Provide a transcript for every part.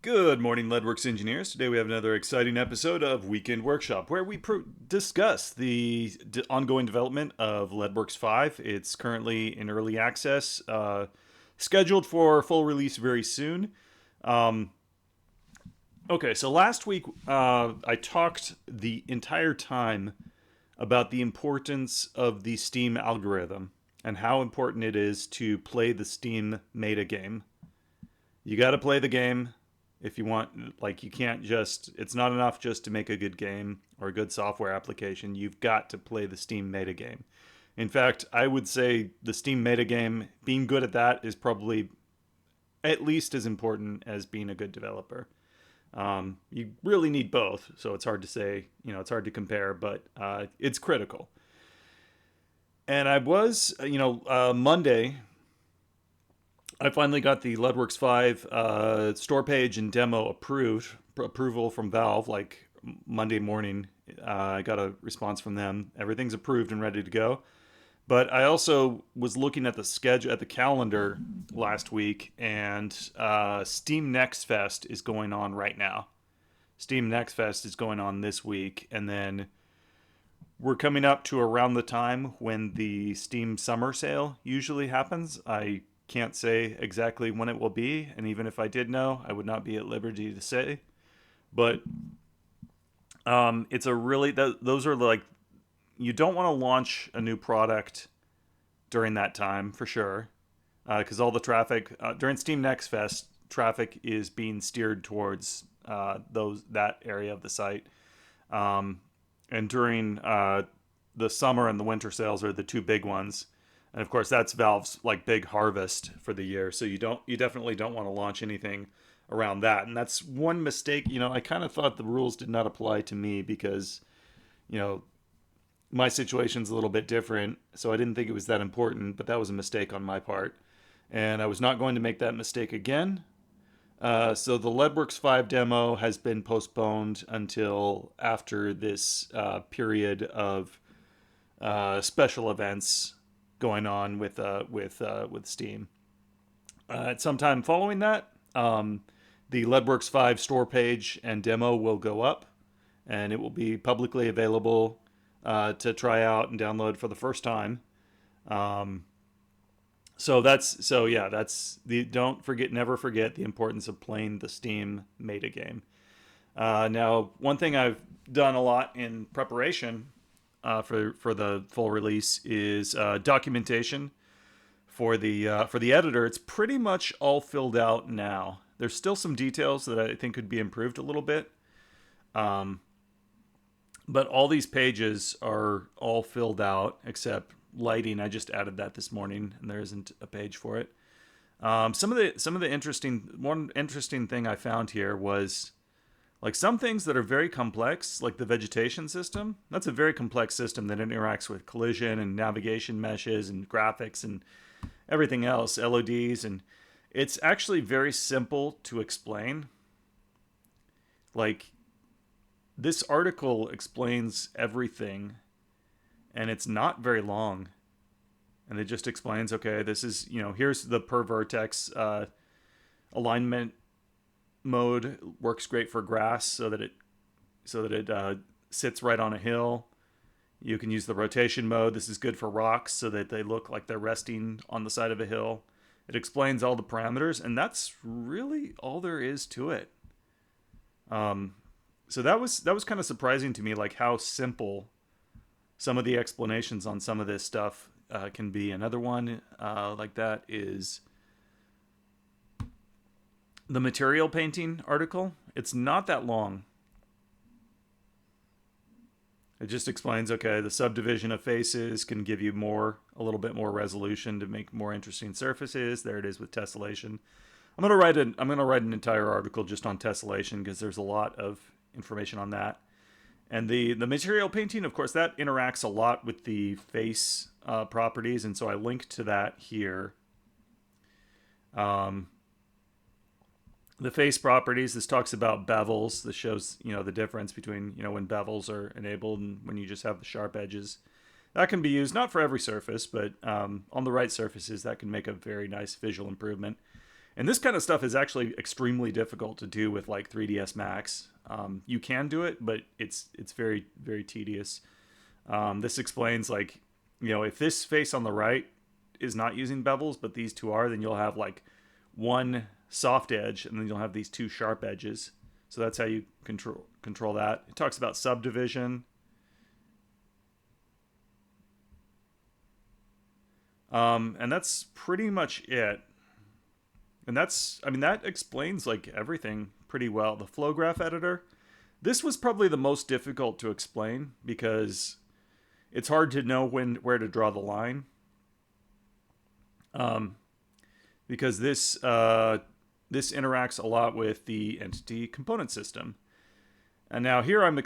Good morning, Leadworks engineers. Today we have another exciting episode of Weekend Workshop where we discuss the ongoing development of Leadworks 5. It's currently in early access, scheduled for full release very soon. Um, okay, so last week I talked the entire time about the importance of the Steam algorithm and how important it is to play the Steam metagame. You got to play the game if you want. Like, you can't just, it's not enough just to make a good game or a good software application. You've got to play the Steam metagame. In fact, I would say the Steam metagame, being good at that is probably at least as important as being a good developer. You really need both, so it's hard to say, it's hard to compare, but it's critical. And I was, Monday, I finally got the Leadworks 5 store page and demo approval from Valve, like Monday morning. I got a response from them. Everything's approved and ready to go. But I also was looking at the schedule, at the calendar last week, and Steam Next Fest is going on right now. Steam Next Fest is going on this week, and then we're coming up to around the time when the Steam Summer Sale usually happens. I can't say exactly when it will be, and even if I did know, I would not be at liberty to say. But it's a really, those are like, you don't want to launch a new product during that time for sure, because all the traffic during Steam Next Fest, traffic is being steered towards that area of the site, and during the summer and the winter sales are the two big ones. And of course, that's Valve's like big harvest for the year. So you definitely don't want to launch anything around that. And that's one mistake. I kind of thought the rules did not apply to me because, my situation's a little bit different. So I didn't think it was that important, but that was a mistake on my part. And I was not going to make that mistake again. So the Leadworks 5 demo has been postponed until after this period of special events going on with Steam. At some time following that, the Leadworks 5 store page and demo will go up, and it will be publicly available to try out and download for the first time. That's never forget the importance of playing the Steam metagame. Now, one thing I've done a lot in preparation for the full release is documentation for the editor. It's pretty much all filled out now. There's still some details that I think could be improved a little bit, but all these pages are all filled out except lighting. I just added that this morning, and there isn't a page for it. Some of the one interesting thing I found here was, like, some things that are very complex, like the vegetation system. That's a very complex system that interacts with collision and navigation meshes and graphics and everything else, LODs, and it's actually very simple to explain. Like, this article explains everything, and it's not very long. And it just explains, okay, this is, here's the per vertex alignment mode. Works great for grass so that it sits right on a hill. You can use the rotation mode. This is good for rocks so that they look like they're resting on the side of a hill. It explains all the parameters, and that's really all there is to it. So that was kind of surprising to me, like how simple some of the explanations on some of this stuff can be. Another one like that is the material painting article. It's not that long. It just explains, okay, the subdivision of faces can give you a little bit more resolution to make more interesting surfaces. There it is with tessellation. I'm gonna write an entire article just on tessellation because there's a lot of information on that. And the material painting, of course, that interacts a lot with the face properties, and so I linked to that here. The face properties, this talks about bevels. This shows, the difference between, when bevels are enabled and when you just have the sharp edges. That can be used, not for every surface, but on the right surfaces, that can make a very nice visual improvement. And this kind of stuff is actually extremely difficult to do with like 3ds Max. You can do it, but it's very very tedious. This explains like, if this face on the right is not using bevels, but these two are, then you'll have like one soft edge, and then you'll have these two sharp edges. So that's how you control that. It talks about subdivision. And that's pretty much it. And that explains like everything pretty well. The flow graph editor, this was probably the most difficult to explain because it's hard to know where to draw the line. Because this interacts a lot with the entity component system. And now here I'm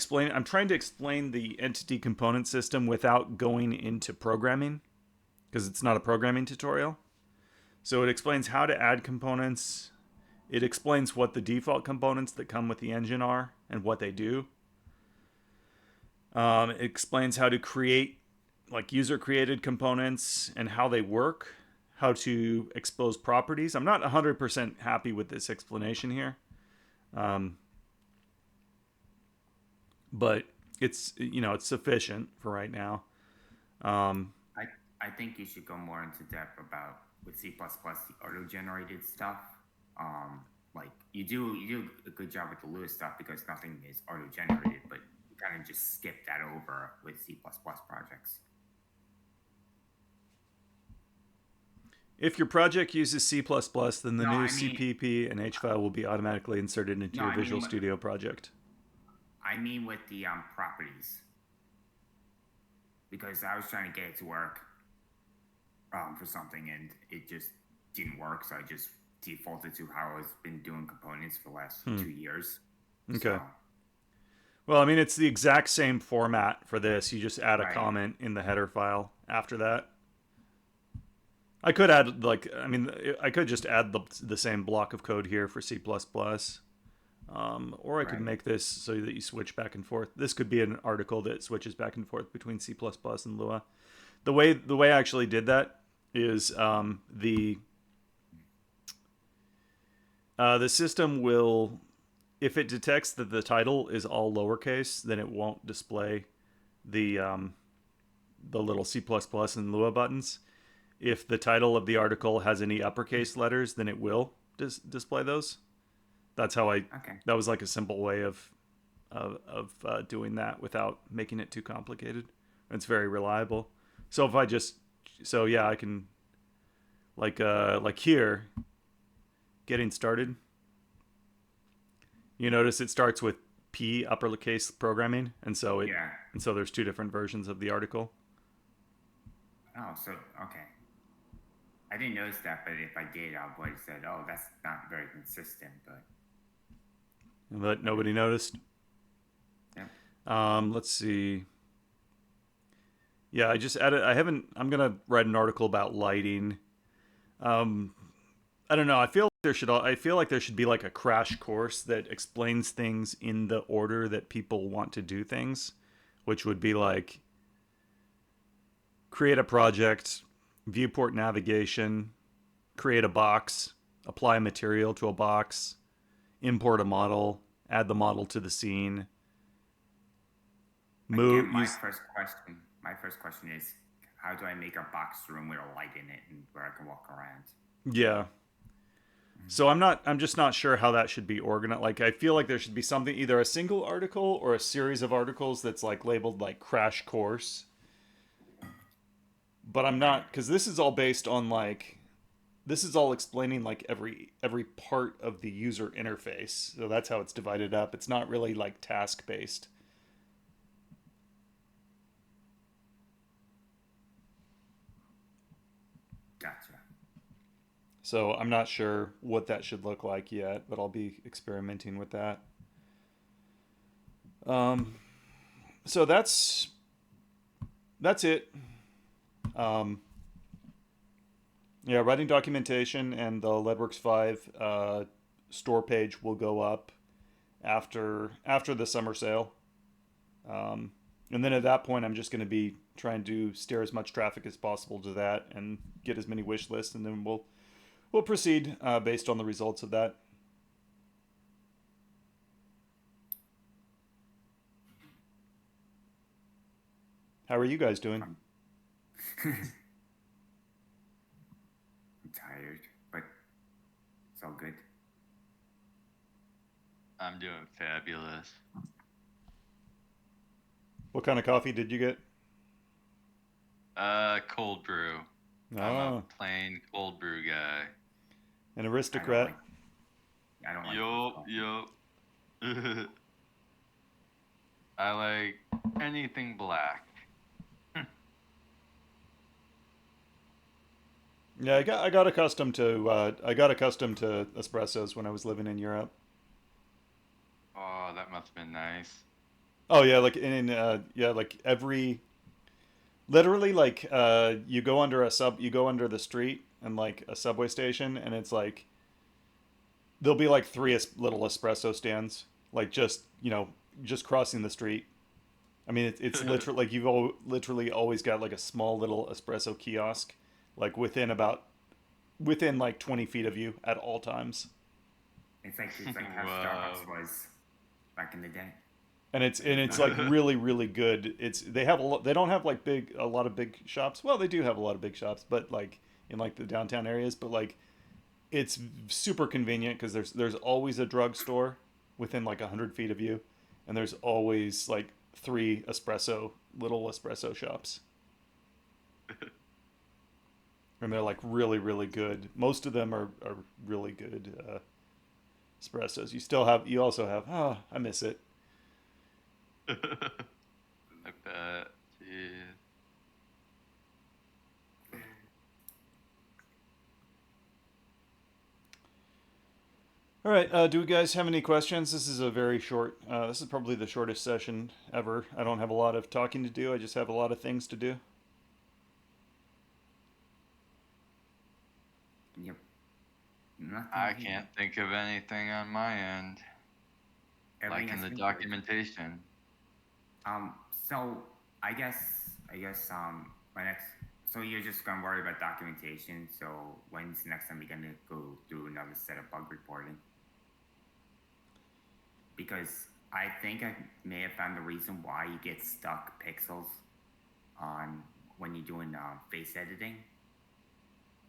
trying to explain the entity component system without going into programming, because it's not a programming tutorial. So it explains how to add components. It explains what the default components that come with the engine are and what they do. It explains how to create like user created components and how they work, how to expose properties. I'm not 100% happy with this explanation here. But it's sufficient for right now. I think you should go more into depth about with C++, the auto-generated stuff. Like you do a good job with the Lua stuff because nothing is auto-generated, but you kind of just skip that over with C++ projects. If your project uses C++, then the No, new I mean, CPP and H file will be automatically inserted into no, your Visual Studio project. I mean with the properties, because I was trying to get it to work for something and it just didn't work, so I just defaulted to how I've been doing components for the last 2 years. Okay. So, Well, I mean, it's the exact same format for this. You just add a right. comment in the header file after that. I could add, like, I mean, I could just add the same block of code here for C++. Or I could Right. make this so that you switch back and forth. This could be an article that switches back and forth between C++ and Lua. The way I actually did that is the system will, if it detects that the title is all lowercase, then it won't display the little C++ and Lua buttons. If the title of the article has any uppercase letters, then it will display those. That's how I. Okay. That was like a simple way of doing that without making it too complicated. It's very reliable. So if I just, so yeah, I can like here, getting started. You notice it starts with P uppercase programming, Yeah. and so there's two different versions of the article. Oh, so okay. I didn't notice that, but if I did, I would have said, "Oh, that's not very consistent." But Okay. nobody noticed. Yeah. Let's see. Yeah, I just added. I haven't. I'm gonna write an article about lighting. Um, I don't know. I feel like there should be like a crash course that explains things in the order that people want to do things, which would be like create a project, viewport navigation, create a box, apply a material to a box, import a model, add the model to the scene, Again, move use. my first question is, how do I make a box room with a light in it and where I can walk around? Yeah. So I'm just not sure how that should be organized. Like I feel like there should be something, either a single article or a series of articles that's like labeled like crash course. But I'm Right. not, cuz this is all based on like, this is all explaining like every part of the user interface. So that's how it's divided up. It's not really like task based. Gotcha. So I'm not sure what that should look like yet, but I'll be experimenting with that. Um, so that's it. Um, yeah, writing documentation and the LeadWorks 5 store page will go up after the summer sale. Um, and then at that point, I'm just going to be trying to steer as much traffic as possible to that and get as many wish lists, and then We'll proceed based on the results of that. How are you guys doing? I'm, I'm tired, but it's all good. I'm doing fabulous. What kind of coffee did you get? Cold brew. I'm a Ah, plain cold brew guy. an I don't aristocrat. like I don't like cold Yup, coffee. yup. I like anything black. Yeah, I got accustomed to espressos when I was living in Europe. Oh, that must have been nice. Oh yeah, like yeah, like every literally like you go under the street and like a subway station, and it's like there'll be like three little espresso stands, like just crossing the street. I mean, it's literally like literally always got like a small little espresso kiosk, like within like 20 feet of you at all times. It's like how Wow. Starbucks was back in the day. And it's like really really good. They don't have like a lot of big shops. Well, they do have a lot of big shops, but like in like the downtown areas. But like it's super convenient because there's always a drugstore within like 100 feet of you, and there's always like three little espresso shops, and they're like really really good. Most of them are really good espressos. You also have, oh, I miss it. I bet. Jeez. All right. Do we guys have any questions? This is a very short. This is probably the shortest session ever. I don't have a lot of talking to do. I just have a lot of things to do. Yep. Nothing I here. can't think of anything on my end, Everything like in has the been good. documentation. So my next. So you're just gonna worry about documentation. So when's the next time you're gonna go through another set of bug reporting? Because I think I may have found the reason why you get stuck pixels on when you're doing face editing,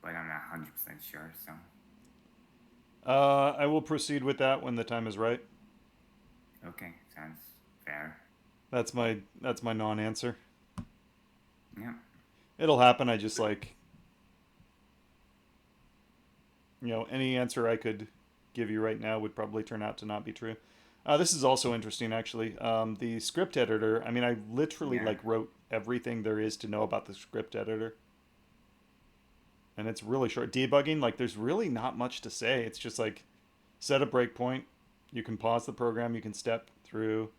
but I'm not 100% sure. So I will proceed with that when the time is right. okay, sounds fair. That's my non-answer. Yeah. It'll happen. I just like any answer I could give you right now would probably turn out to not be true. This is also interesting, actually. The script editor. I mean, I literally Yeah. like wrote everything there is to know about the script editor, and it's really short. Debugging, like, there's really not much to say. It's just like set a breakpoint. You can pause the program. You can step through,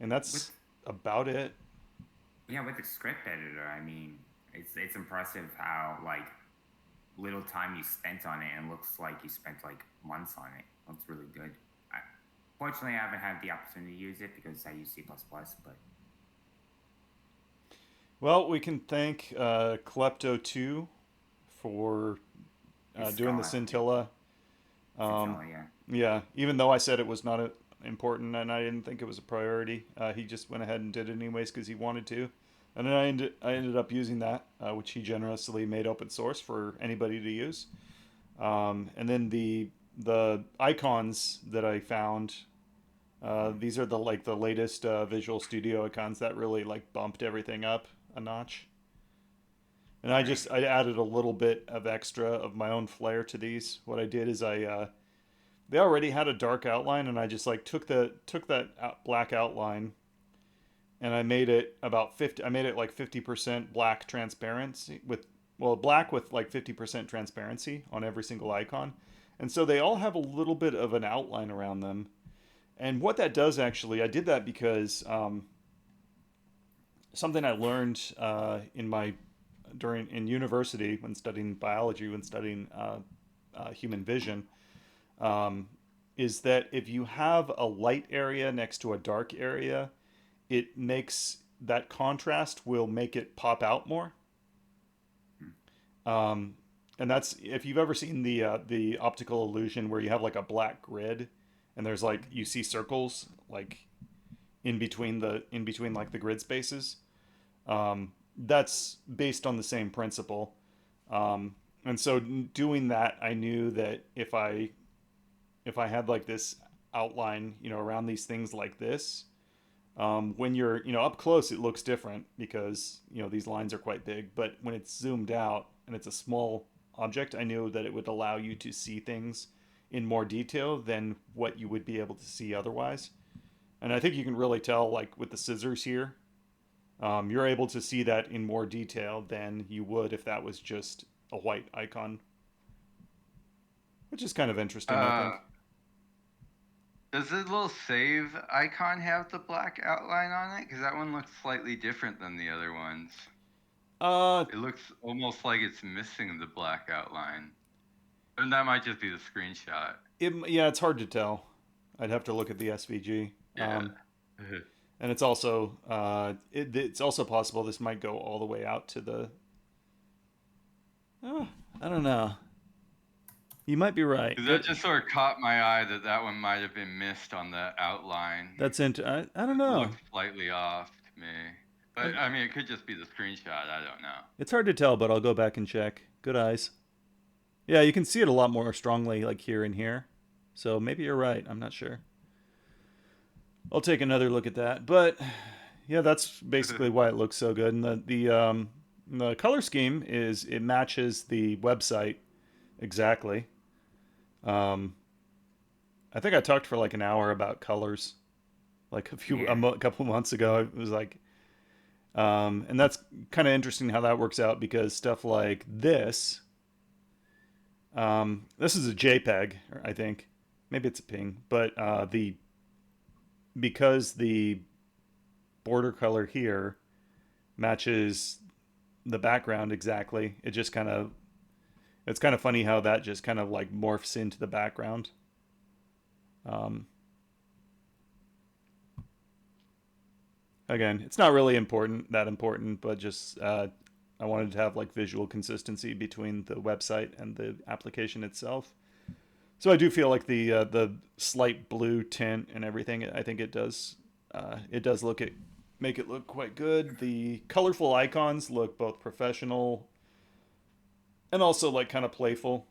and With that's about it. Yeah, with the script editor, I mean, it's impressive how like little time you spent on it, and it looks like you spent like months on it. Looks really good. Fortunately, I haven't had the opportunity to use it because I use C++, but Well, we can thank Klepto2 for it's doing the Scala. scintilla. Um, Scintilla, yeah. yeah, even though I said it was not important and I didn't think it was a priority, he just went ahead and did it anyways because he wanted to. And then I ended up using that, which he generously made open source for anybody to use. And then the icons that I found, these are the latest Visual Studio icons that really like bumped everything up a notch. And Right. I added a little bit of extra of my own flair to these. What I did is they already had a dark outline, and I just like took that black outline, and I made it about 50. I made it like 50% black transparency with black with like 50% transparency on every single icon, and so they all have a little bit of an outline around them. And what that does actually, I did that because something I learned in university when studying biology, when studying human vision, um, is that if you have a light area next to a dark area, it makes that contrast will make it pop out more. Hmm. Um, And that's if you've ever seen the optical illusion where you have like a black grid, and there's like you see circles like in between like the grid spaces. That's based on the same principle. And so doing that, I knew that if I had like this outline, around these things like this, when you're, up close, it looks different because, these lines are quite big. But when it's zoomed out and it's a small object, I knew that it would allow you to see things in more detail than what you would be able to see otherwise. And I think you can really tell, like with the scissors here, you're able to see that in more detail than you would if that was just a white icon, which is kind of interesting, I Uh, think. does the little save icon have the black outline on it? Because that one looks slightly different than the other ones. Uh, It looks almost like it's missing the black outline. And that might just be the screenshot. yeah, it's hard to tell. I'd have to look at the SVG. Yeah. And it's also it's also possible this might go all the way out to the. Oh, I don't know. You might be right. 'Cause that just sort of caught my eye that that one might have been missed on the outline. That's I don't It know. looked slightly off to me. But I mean, it could just be the screenshot. I don't know. It's hard to tell, but I'll go back and check. Good eyes. Yeah, you can see it a lot more strongly, like here and here. So maybe you're right. I'm not sure. I'll take another look at that. But yeah, that's basically why it looks so good. And the color scheme is it matches the website exactly. Um, I think I talked for like an hour about colors, like Yeah. a couple months ago. It was like, and that's kind of interesting how that works out because stuff like this is a JPEG, I think, maybe it's a ping, but the because the border color here matches the background exactly, it's kind of funny how that just kind of like morphs into the background. Um, Again, it's not really that important, but just I wanted to have like visual consistency between the website and the application itself. So I do feel like the slight blue tint and everything. I think it does make it look quite good. The colorful icons look both professional and also like kind of playful.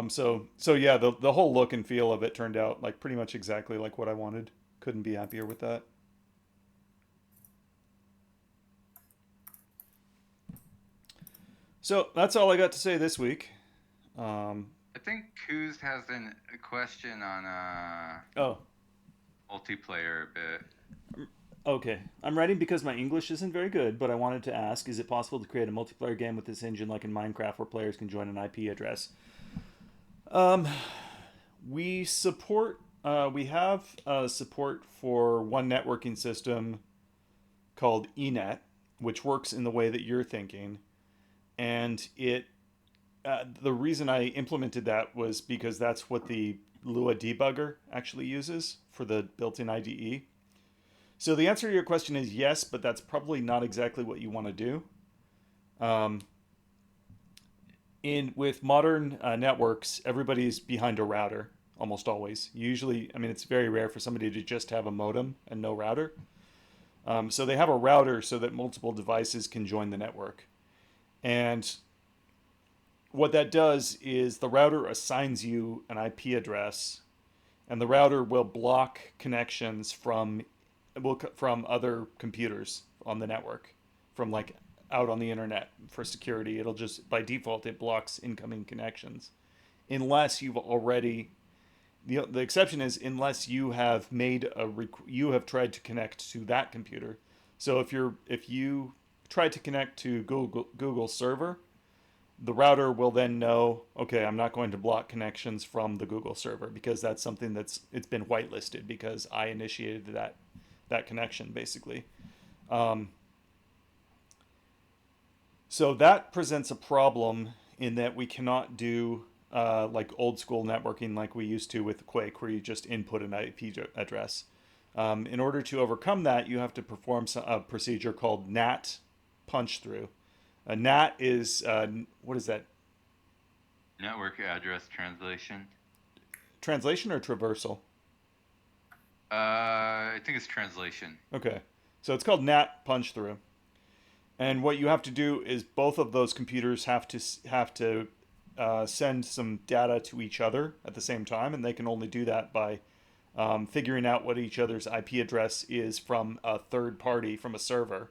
So yeah, the whole look and feel of it turned out like pretty much exactly like what I wanted. Couldn't be happier with that. So that's all I got to say this week. Um, I think Kuz has a question on oh, multiplayer a bit. okay. I'm writing because my English isn't very good, but I wanted to ask: is it possible to create a multiplayer game with this engine, like in Minecraft, where players can join an IP address? Um, we support. We have support for one networking system called ENET, which works in the way that you're thinking, and the reason I implemented that was because that's what the Lua debugger actually uses for the built-in IDE. So the answer to your question is yes, but that's probably not exactly what you want to do. Um, in with modern networks, everybody's behind a router almost always. Usually, I mean, it's very rare for somebody to just have a modem and no router. So they have a router so that multiple devices can join the network. And what that does is the router assigns you an IP address, and the router will block connections from other computers on the network, from like out on the internet for security. It'll just by default it blocks incoming connections, unless you've already. The exception is unless you have you have tried to connect to that computer. So if you try to connect to Google server, the router will then know, okay, I'm not going to block connections from the Google server because that's something it's been whitelisted because I initiated that connection basically. Um, so that presents a problem in that we cannot do like old school networking like we used to with Quake, where you just input an IP address. In order to overcome that, you have to perform a procedure called NAT punch through. A NAT is what is that? Network address translation. Translation or traversal? I think it's translation. Okay, so it's called NAT punch through, and what you have to do is both of those computers have to send some data to each other at the same time, and they can only do that by figuring out what each other's IP address is from a third party from a server.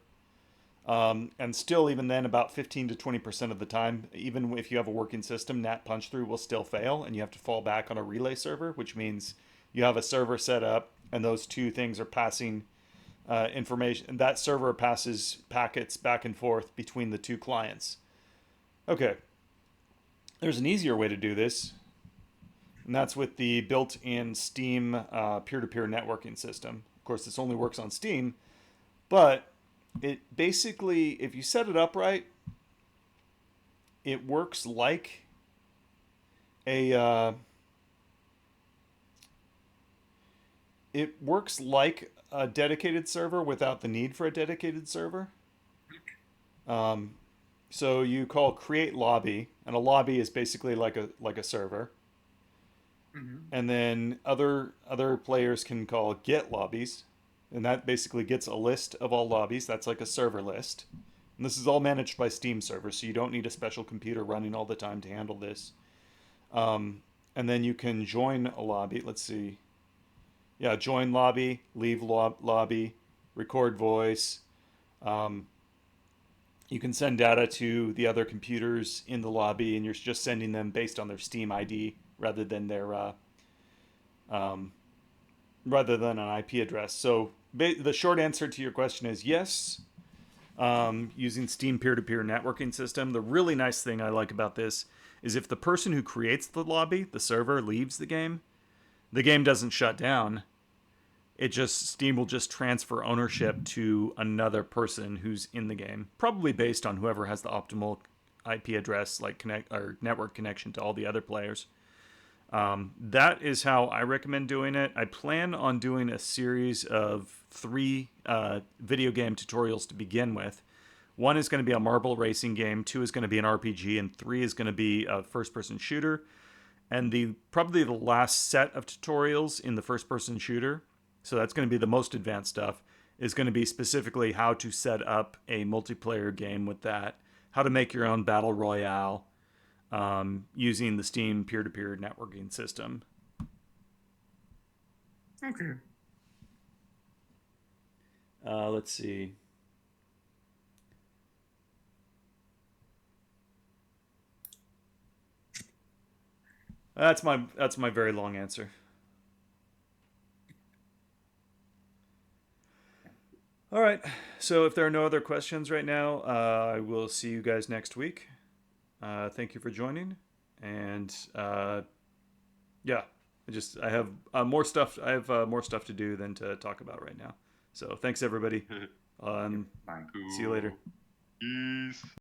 And still, even then, about 15 to 20% of the time, even if you have a working system, NAT punch through will still fail, and you have to fall back on a relay server, which means you have a server set up, and those two things are passing information. And that server passes packets back and forth between the two clients. Okay, there's an easier way to do this, and that's with the built-in Steam peer-to-peer networking system. Of course, this only works on Steam, but it basically, if you set it up right, it works like a dedicated server without the need for a dedicated server. Um, so you call create lobby, and a lobby is basically like a server, and then other players can call get lobbies, and that basically gets a list of all lobbies. That's like a server list. And this is all managed by Steam servers, so you don't need a special computer running all the time to handle this. And then you can join a lobby. Let's see. Yeah, join lobby, leave lobby, record voice. Um, you can send data to the other computers in the lobby, and you're just sending them based on their Steam ID rather than their um, rather than an IP address. So the short answer to your question is yes. Using Steam peer-to-peer networking system. The really nice thing I like about this is if the person who creates the lobby, the server, leaves the game doesn't shut down. Steam will just transfer ownership to another person who's in the game, probably based on whoever has the optimal IP address, like connect or network connection to all the other players. That is how I recommend doing it. I plan on doing a series of 3 video game tutorials to begin with. 1 is going to be a marble racing game, 2 is going to be an RPG, and 3 is going to be a first-person shooter. And probably the last set of tutorials in the first-person shooter, so that's going to be the most advanced stuff, is going to be specifically how to set up a multiplayer game with that, how to make your own battle royale, using the Steam peer-to-peer networking system. Okay. Let's see. That's my very long answer. All right. So if there are no other questions right now, I will see you guys next week. Thank you for joining, and yeah, I have more stuff. I have more stuff to do than to talk about right now. So thanks everybody. Bye. See you later. Peace.